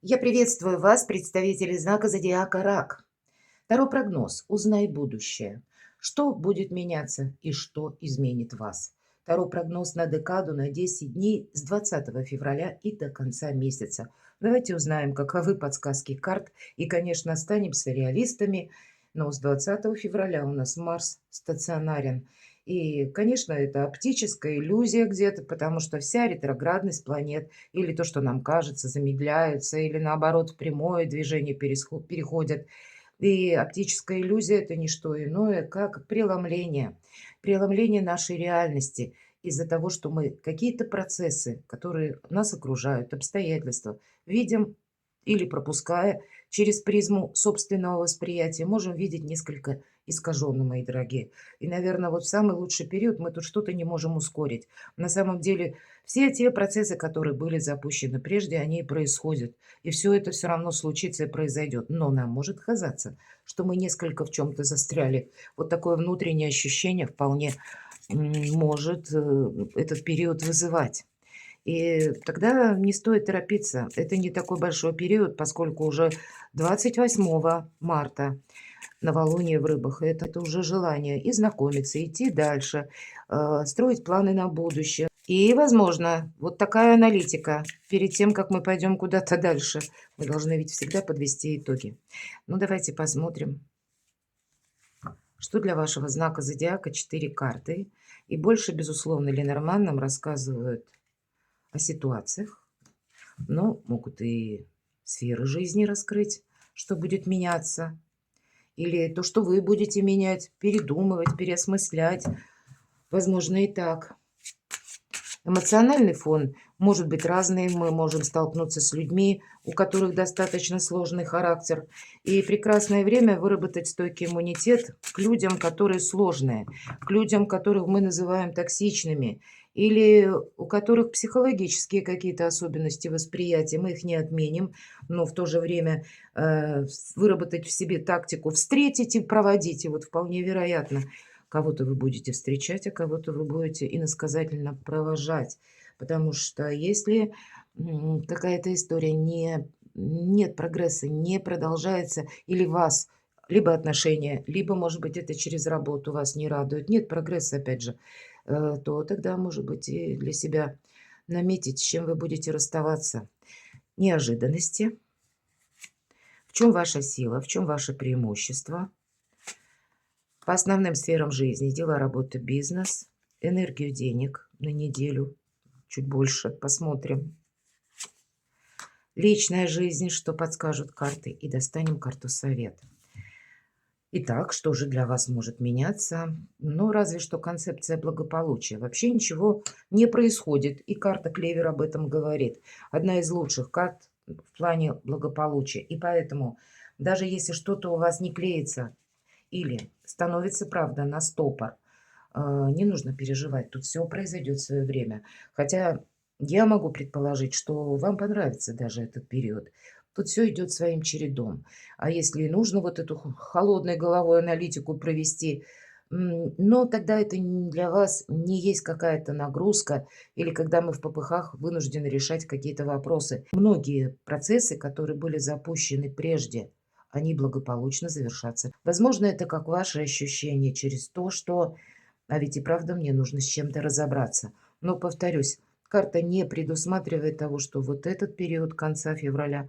Я приветствую вас, представители знака зодиака Рак. Второй прогноз. Узнай будущее. Что будет меняться и что изменит вас? Второй прогноз на декаду на 10 дней с 20 февраля и до конца месяца. Давайте узнаем, каковы подсказки карт. И, конечно, останемся реалистами. Но с 20 февраля у нас Марс стационарен. И, конечно, это оптическая иллюзия где-то, потому что вся ретроградность планет или то, что нам кажется, замедляются, или наоборот в прямое движение переходят. И оптическая иллюзия – это не что иное, как преломление. Преломление нашей реальности из-за того, что мы какие-то процессы, которые нас окружают, обстоятельства, видим или пропуская через призму собственного восприятия, можем видеть несколько искаженно, мои дорогие. И, наверное, вот в самый лучший период мы тут что-то не можем ускорить. На самом деле все те процессы, которые были запущены прежде, они и происходят. И все это все равно случится и произойдет. Но нам может казаться, что мы несколько в чем то застряли. Вот такое внутреннее ощущение вполне, может, этот период вызывать. И тогда не стоит торопиться. Это не такой большой период, поскольку уже 28 марта новолуние в Рыбах. Это уже желание и знакомиться, идти дальше, строить планы на будущее. И, возможно, вот такая аналитика перед тем, как мы пойдем куда-то дальше. Мы должны ведь всегда подвести итоги. Ну, давайте посмотрим, что для вашего знака зодиака 4 карты. И больше, безусловно, Ленорман нам рассказывают о ситуациях, но могут и сферы жизни раскрыть, что будет меняться. Или то, что вы будете менять, передумывать, переосмыслять. Возможно, и так. Эмоциональный фон может быть разный. Мы можем столкнуться с людьми, у которых достаточно сложный характер. И прекрасное время выработать стойкий иммунитет к людям, которые сложные, к людям, которых мы называем токсичными, или у которых психологические какие-то особенности восприятия. Мы их не отменим, но в то же время выработать в себе тактику встретить и проводить. И вот вполне вероятно, кого-то вы будете встречать, а кого-то вы будете иносказательно провожать. Потому что если какая-то история нет прогресса, не продолжается, или вас, либо отношения, либо, может быть, это через работу вас не радует, нет прогресса, опять же, то тогда, может быть, и для себя наметить, с чем вы будете расставаться. Неожиданности. В чем ваша сила, в чем ваше преимущество? По основным сферам жизни: дела, работа, бизнес, энергию денег на неделю, чуть больше, посмотрим. Личная жизнь, что подскажут карты, и достанем карту совет. Итак, что же для вас может меняться? Ну, разве что концепция благополучия. Вообще ничего не происходит, и карта Клевер об этом говорит. Одна из лучших карт в плане благополучия. И поэтому, даже если что-то у вас не клеится или становится, правда, на стопор, не нужно переживать, тут все произойдет в свое время. Хотя я могу предположить, что вам понравится даже этот период. Тут все идет своим чередом. А если и нужно вот эту холодной головой аналитику провести, но тогда это для вас не есть какая-то нагрузка, или когда мы в попыхах вынуждены решать какие-то вопросы. Многие процессы, которые были запущены прежде, они благополучно завершатся. Возможно, это как ваше ощущение через то, что а ведь и правда мне нужно с чем-то разобраться. Но, повторюсь, карта не предусматривает того, что вот этот период конца февраля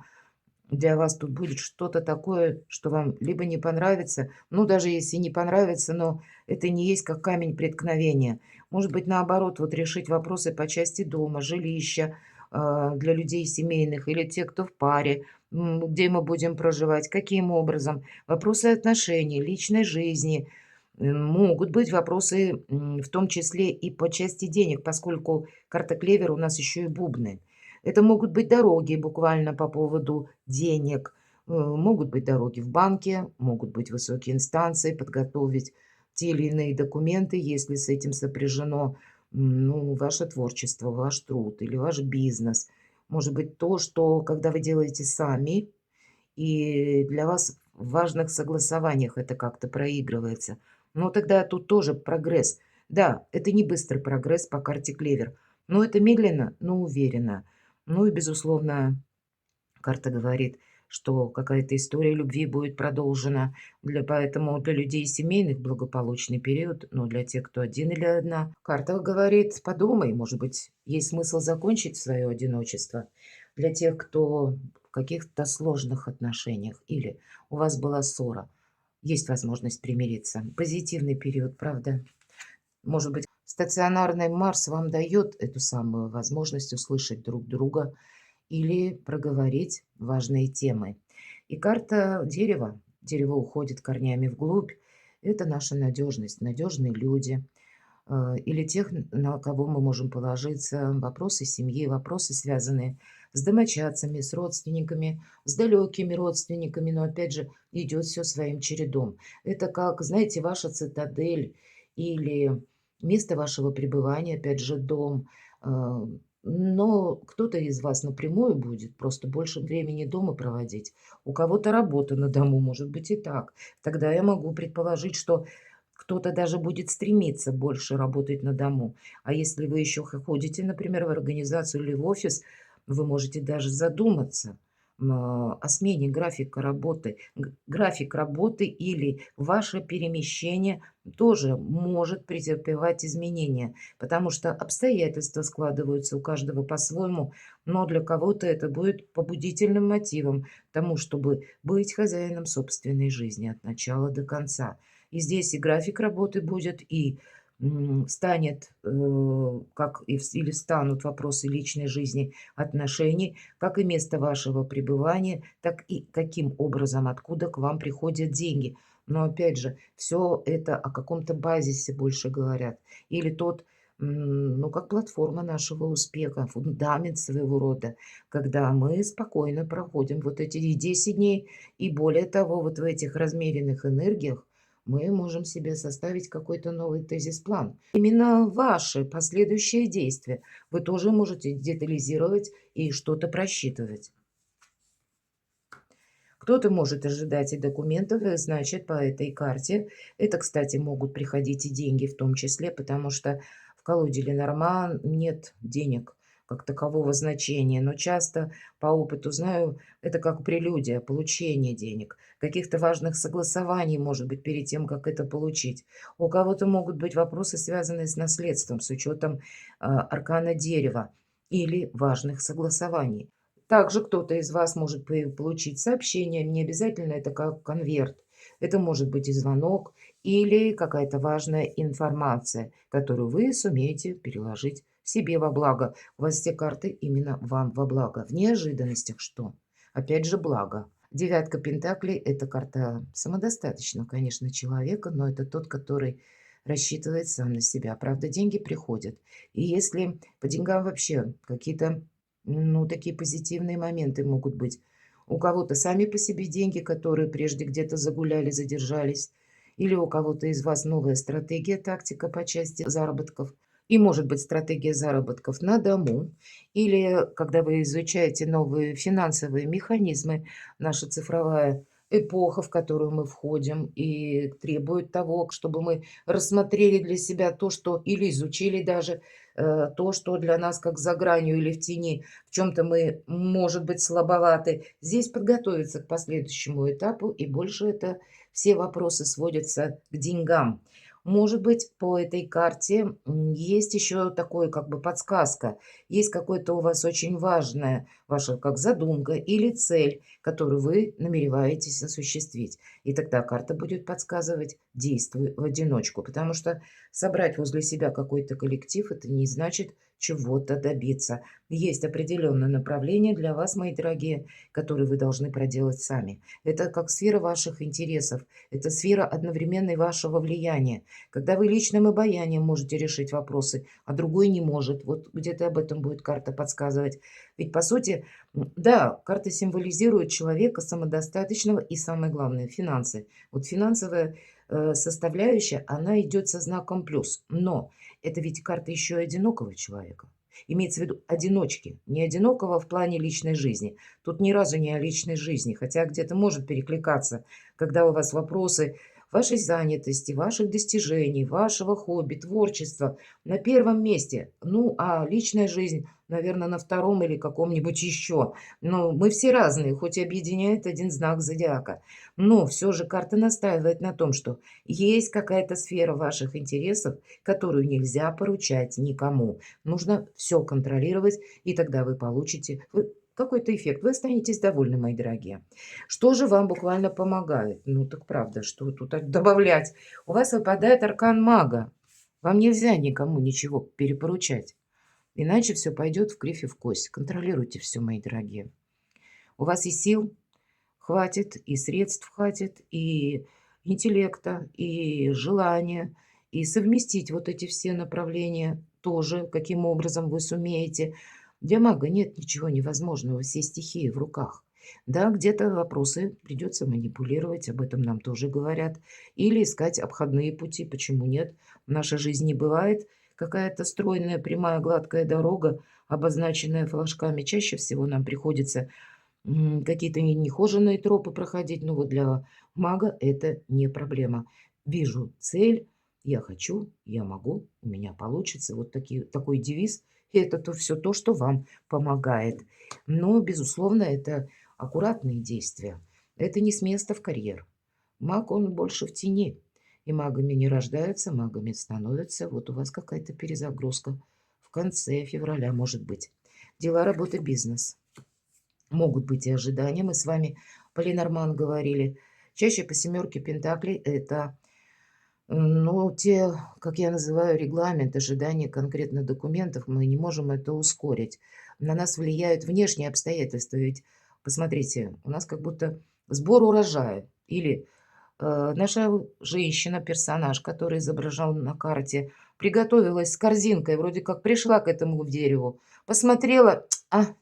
для вас тут будет что-то такое, что вам либо не понравится, ну, даже если не понравится, но это не есть как камень преткновения. Может быть, наоборот, вот решить вопросы по части дома, жилища, для людей семейных или те, кто в паре, где мы будем проживать, каким образом, вопросы отношений, личной жизни. Могут быть вопросы, в том числе и по части денег, поскольку карта Клевер у нас еще и бубны. Это могут быть дороги буквально по поводу денег, могут быть дороги в банке, могут быть высокие инстанции, подготовить те или иные документы, если с этим сопряжено, ну, ваше творчество, ваш труд или ваш бизнес. Может быть, то, что когда вы делаете сами, и для вас в важных согласованиях это как-то проигрывается. Но тогда тут тоже прогресс. Да, это не быстрый прогресс по карте Клевер, но это медленно, но уверенно. Ну и, безусловно, Карта говорит, что какая-то история любви будет продолжена. Поэтому для людей семейных благополучный период, но для тех, кто один или одна, карта говорит, подумай, может быть, есть смысл закончить свое одиночество. Для тех, кто в каких-то сложных отношениях или у вас была ссора, есть возможность примириться. Позитивный период, правда? Может быть, стационарный Марс вам дает эту самую возможность услышать друг друга или проговорить важные темы. И карта дерева. Дерево уходит корнями вглубь. Это наша надежность, надежные люди или тех, на кого мы можем положиться. Вопросы семьи, вопросы, связанные с домочадцами, с родственниками, с далекими родственниками. Но опять же, идет все своим чередом. Это как, знаете, ваша цитадель или место вашего пребывания, опять же, дом. А, Но кто-то из вас напрямую будет просто больше времени дома проводить. У кого-то работа на дому, может быть и так. Тогда я могу предположить, что кто-то даже будет стремиться больше работать на дому. А если вы еще ходите, например, в организацию или в офис, вы можете даже задуматься о смене графика работы. График работы или ваше перемещение тоже может претерпевать изменения, потому что обстоятельства складываются у каждого по-своему, но для кого-то это будет побудительным мотивом к тому, чтобы быть хозяином собственной жизни от начала до конца. И здесь и график работы будет, и станет, как или станут вопросы личной жизни, отношений, как и место вашего пребывания, так и каким образом, откуда к вам приходят деньги. Но опять же, все это о каком-то базисе больше говорят. Или тот, ну, как платформа нашего успеха, фундамент своего рода, когда мы спокойно проходим вот эти и 10 дней, и более того, вот в этих размеренных энергиях мы можем себе составить какой-то новый тезис-план. Именно ваши последующие действия вы тоже можете детализировать и что-то просчитывать. Кто-то может ожидать и документов, и значит, по этой карте. Это, кстати, могут приходить и деньги в том числе, потому что в колоде Ленорман нет денег как такового значения. Но часто по опыту знаю, это как прелюдия, получение денег, каких-то важных согласований, может быть, перед тем, как это получить. У кого-то могут быть вопросы, связанные с наследством, с учетом аркана дерева или важных согласований. Также кто-то из вас может получить сообщение, не обязательно это как конверт. Это может быть и звонок, или какая-то важная информация, которую вы сумеете переложить себе во благо. У вас все карты именно вам во благо. В неожиданностях что? Опять же, благо. Девятка Пентаклей– это карта самодостаточного, конечно, человека, но это тот, который рассчитывает сам на себя. Правда, деньги приходят. И если по деньгам вообще какие-то ну, такие позитивные моменты могут быть. У кого-то сами по себе деньги, которые прежде где-то загуляли, задержались. Или у кого-то из вас новая стратегия, тактика по части заработков. И может быть стратегия заработков на дому. Или когда вы изучаете новые финансовые механизмы, наша цифровая эпоха, в которую мы входим, и требует того, чтобы мы рассмотрели для себя то, что или изучили даже то, что для нас как за гранью или в тени, в чем-то мы, может быть, слабоваты. Здесь подготовиться к последующему этапу, и больше это все вопросы сводятся к деньгам. Может быть, по этой карте есть еще такое, как бы подсказка. Есть какое-то у вас очень важное, ваша как задумка или цель, которую вы намереваетесь осуществить. И тогда карта будет подсказывать «действуй в одиночку», потому что собрать возле себя какой-то коллектив– это не значит чего-то добиться. Есть определенное направление для вас, мои дорогие, которые вы должны проделать сами. Это как сфера ваших интересов, это сфера одновременной вашего влияния. Когда вы личным обаянием можете решить вопросы, а другой не может. Вот где-то об этом будет карта подсказывать. Ведь, по сути, да, карта символизирует человека самодостаточного и, самое главное, финансы. Вот финансовая составляющая, она идет со знаком плюс. Но это ведь карта еще и одинокого человека. Имеется в виду одиночки, не одинокого в плане личной жизни. Тут ни разу не о личной жизни, хотя где-то может перекликаться, когда у вас вопросы вашей занятости, ваших достижений, вашего хобби, творчества на первом месте. Ну, а личная жизнь, наверное, на втором или каком-нибудь еще. Но мы все разные, хоть и объединяет один знак зодиака. Но все же карта настаивает на том, что есть какая-то сфера ваших интересов, которую нельзя поручать никому. Нужно все контролировать, и тогда вы получите какой-то эффект. Вы останетесь довольны, мои дорогие. Что же вам буквально помогает? Ну так правда, что тут добавлять? У вас выпадает аркан мага. Вам нельзя никому ничего перепоручать. Иначе все пойдет в кривь и в кость. Контролируйте все, мои дорогие. У вас и сил хватит, и средств хватит, и интеллекта, и желания, и совместить вот эти все направления тоже, каким образом вы сумеете. Для мага нет ничего невозможного, все стихии в руках. Да, где-то вопросы придется манипулировать, об этом нам тоже говорят, или искать обходные пути, почему нет. В нашей жизни бывает какая-то стройная, прямая, гладкая дорога, обозначенная флажками. Чаще всего нам приходится какие-то нехоженные тропы проходить, но вот для мага это не проблема. Вижу цель, я хочу, я могу, у меня получится. Вот такой девиз. И это то, все то, что вам помогает. Но, безусловно, это аккуратные действия. Это не с места в карьер. Маг, он больше в тени. И магами не рождаются, магами становятся. Вот у вас какая-то перезагрузка в конце февраля, может быть. Дела, работа, бизнес. Могут быть и ожидания. Мы с вами по Ленорман говорили. Чаще по семерке пентаклей это, ну, те, как я называю, регламент, ожидания конкретно документов. Мы не можем это ускорить. На нас влияют внешние обстоятельства. Ведь, посмотрите, у нас как будто сбор урожая. Или наша женщина, персонаж, который изображен на карте, приготовилась с корзинкой, вроде как пришла к этому дереву, посмотрела,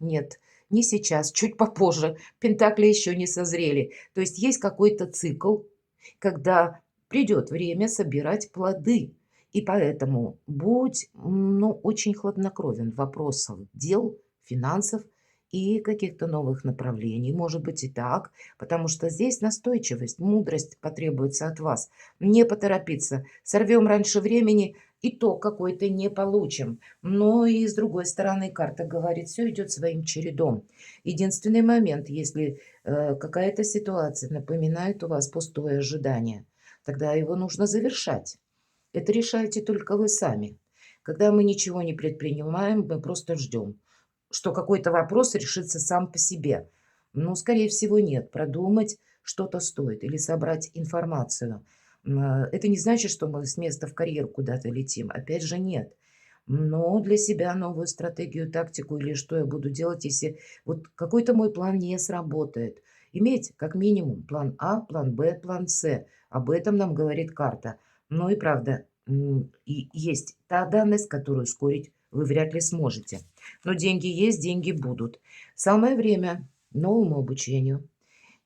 нет, не сейчас, чуть попозже, пентакли еще не созрели. То есть есть какой-то цикл, когда придет время собирать плоды. И поэтому будь, ну, очень хладнокровен в вопросах дел, финансов и каких-то новых направлений. Может быть и так, потому что здесь настойчивость, мудрость потребуется от вас. Не поторопиться. Сорвем раньше времени, итог какой-то не получим. Но и с другой стороны карта говорит, все идет своим чередом. Единственный момент, если какая-то ситуация напоминает у вас пустое ожидание, тогда его нужно завершать. Это решаете только вы сами. Когда мы ничего не предпринимаем, мы просто ждем, что какой-то вопрос решится сам по себе. Ну, скорее всего, нет. Продумать что-то стоит или собрать информацию. Это не значит, что мы с места в карьер куда-то летим. Опять же, нет. Но для себя новую стратегию, тактику или что я буду делать, если вот какой-то мой план не сработает. Иметь как минимум план А, план Б, план С. Об этом нам говорит карта. Ну и правда, и есть та данность, которую ускорить вы вряд ли сможете. Но деньги есть, деньги будут. Самое время новому обучению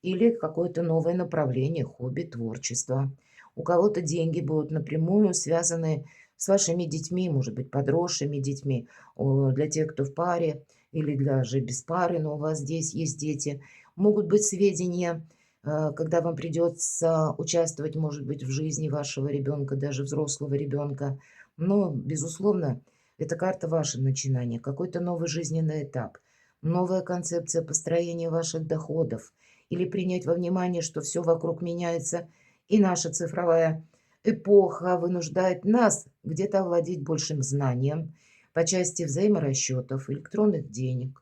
или какое-то новое направление, хобби, творчество. У кого-то деньги будут напрямую связаны с вашими детьми, может быть, подросшими детьми, для тех, кто в паре или даже без пары, но у вас здесь есть дети. Могут быть сведения, когда вам придется участвовать, может быть, в жизни вашего ребенка, даже взрослого ребенка. Но, безусловно, эта карта ваше начинание, какой-то новый жизненный этап, новая концепция построения ваших доходов или принять во внимание, что все вокруг меняется, и наша цифровая эпоха вынуждает нас где-то овладеть большим знанием по части взаиморасчетов, электронных денег.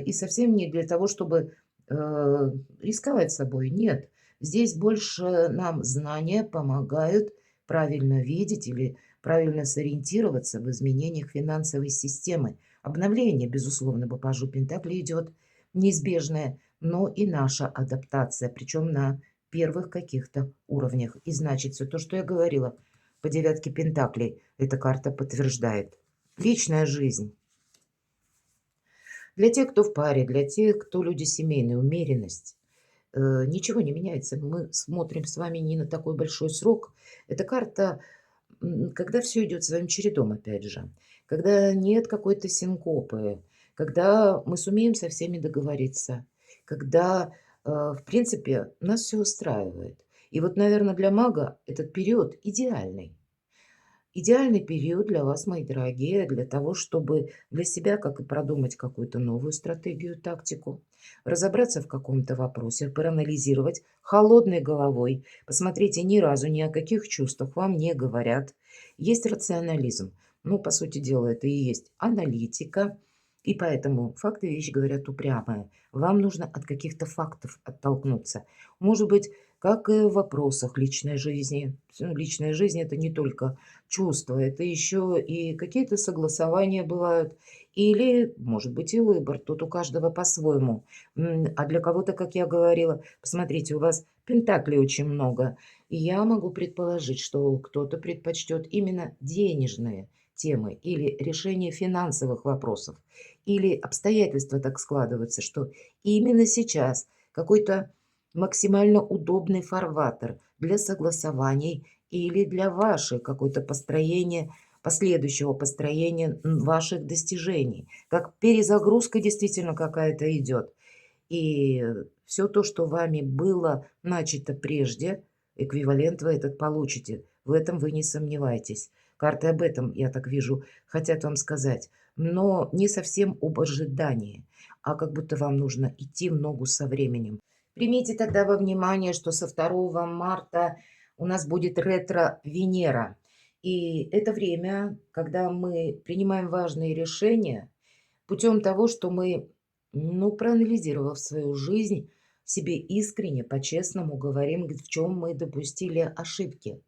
И совсем не для того, чтобы рисковать собой. Нет, здесь больше нам знания помогают правильно видеть или правильно сориентироваться в изменениях финансовой системы. Обновление, безусловно, по пажу Пентакли идет неизбежное, но и наша адаптация, причем на первых каких-то уровнях. И значит, все то, что я говорила по девятке Пентаклей, эта карта подтверждает. Личная жизнь. Для тех, кто в паре, для тех, кто люди семейные, умеренность. Ничего не меняется. Мы смотрим с вами не на такой большой срок. Эта карта, когда все идет своим чередом, опять же. Когда нет какой-то синкопы, когда мы сумеем со всеми договориться, когда, в принципе, нас все устраивает. И вот, наверное, для мага этот период идеальный. Идеальный период для вас, мои дорогие, для того, чтобы для себя как и продумать какую-то новую стратегию, тактику, разобраться в каком-то вопросе, проанализировать холодной головой. Посмотрите, ни разу ни о каких чувствах вам не говорят. Есть рационализм. Ну, по сути дела, это и есть аналитика. И поэтому факты вещи говорят упрямые. Вам нужно от каких-то фактов оттолкнуться. Может быть, как и в вопросах личной жизни. Личная жизнь– это не только чувства, это еще и какие-то согласования бывают. Или, может быть, и выбор. Тут у каждого по-своему. А для кого-то, как я говорила, посмотрите, у вас пентаклей очень много. И я могу предположить, что кто-то предпочтет именно денежные темы или решение финансовых вопросов. Или обстоятельства так складываются, что именно сейчас какой-то максимально удобный фарватер для согласований или для вашей какой-то построения, последующего построения ваших достижений. Как перезагрузка действительно какая-то идет. И все то, что вами было начато прежде, эквивалент вы этот получите. В этом вы не сомневайтесь. Карты об этом, я так вижу, хотят вам сказать. Но не совсем об ожидании, а как будто вам нужно идти в ногу со временем. Примите тогда во внимание, что со 2 марта у нас будет ретро-Венера. И это время, когда мы принимаем важные решения путем того, что мы, ну, проанализировав свою жизнь, себе искренне, по-честному говорим, в чем мы допустили ошибки.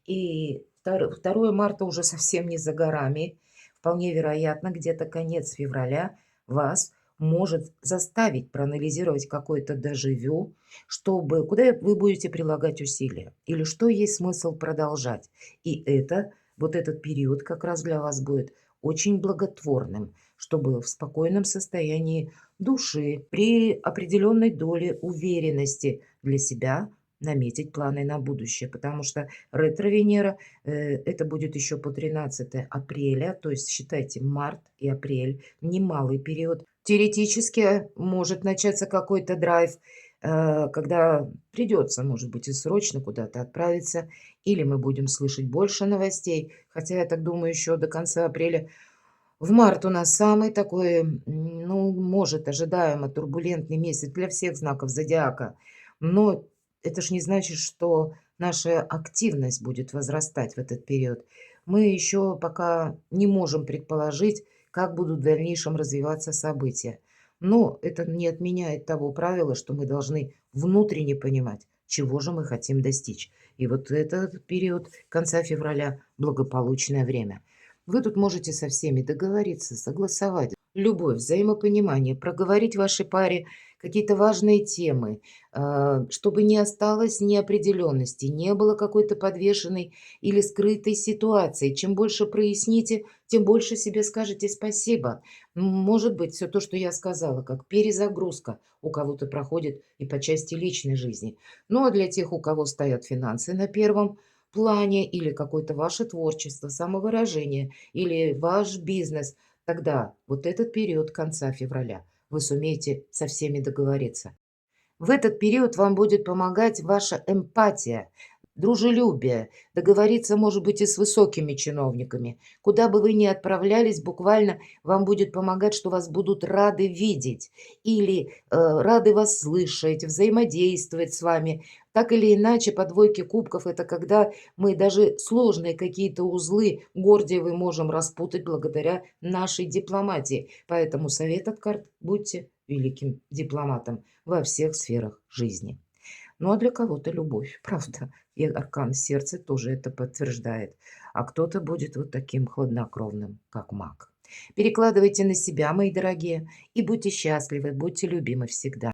И 2 марта уже совсем не за горами. Вполне вероятно, где-то конец февраля вас может заставить проанализировать какое-то дежавю, чтобы куда вы будете прилагать усилия или что есть смысл продолжать. И это, вот этот период как раз для вас будет очень благотворным, чтобы в спокойном состоянии души, при определенной доле уверенности для себя наметить планы на будущее, потому что ретро-Венера это будет еще по 13 апреля, то есть считайте март и апрель, немалый период. Теоретически может начаться какой-то драйв, когда придется, может быть, и срочно куда-то отправиться, или мы будем слышать больше новостей, хотя я так думаю, еще до конца апреля в март у нас самый такой, ну, может, ожидаемо турбулентный месяц для всех знаков зодиака. Но это ж не значит, что наша активность будет возрастать в этот период. Мы еще пока не можем предположить, как будут в дальнейшем развиваться события. Но это не отменяет того правила, что мы должны внутренне понимать, чего же мы хотим достичь. И вот этот период конца февраля– благополучное время. Вы тут можете со всеми договориться, согласовать. Любовь, взаимопонимание, проговорить вашей паре какие-то важные темы, чтобы не осталось неопределенности, не было какой-то подвешенной или скрытой ситуации. Чем больше проясните, тем больше себе скажете спасибо. Может быть, все то, что я сказала, как перезагрузка у кого-то проходит и по части личной жизни. Ну а для тех, у кого стоят финансы на первом плане или какое-то ваше творчество, самовыражение или ваш бизнес, тогда вот этот период конца февраля вы сумеете со всеми договориться. В этот период вам будет помогать ваша эмпатия, дружелюбие, договориться, может быть, и с высокими чиновниками. Куда бы вы ни отправлялись, буквально вам будет помогать, что вас будут рады видеть или рады вас слышать, взаимодействовать с вами. Так или иначе, по двойке кубков– это когда мы даже сложные какие-то узлы Гордиевы можем распутать благодаря нашей дипломатии. Поэтому совет от карт– будьте великим дипломатом во всех сферах жизни. Ну, а для кого-то любовь, правда. И аркан сердца тоже это подтверждает. А кто-то будет вот таким хладнокровным, как маг. Перекладывайте на себя, мои дорогие, и будьте счастливы, будьте любимы всегда.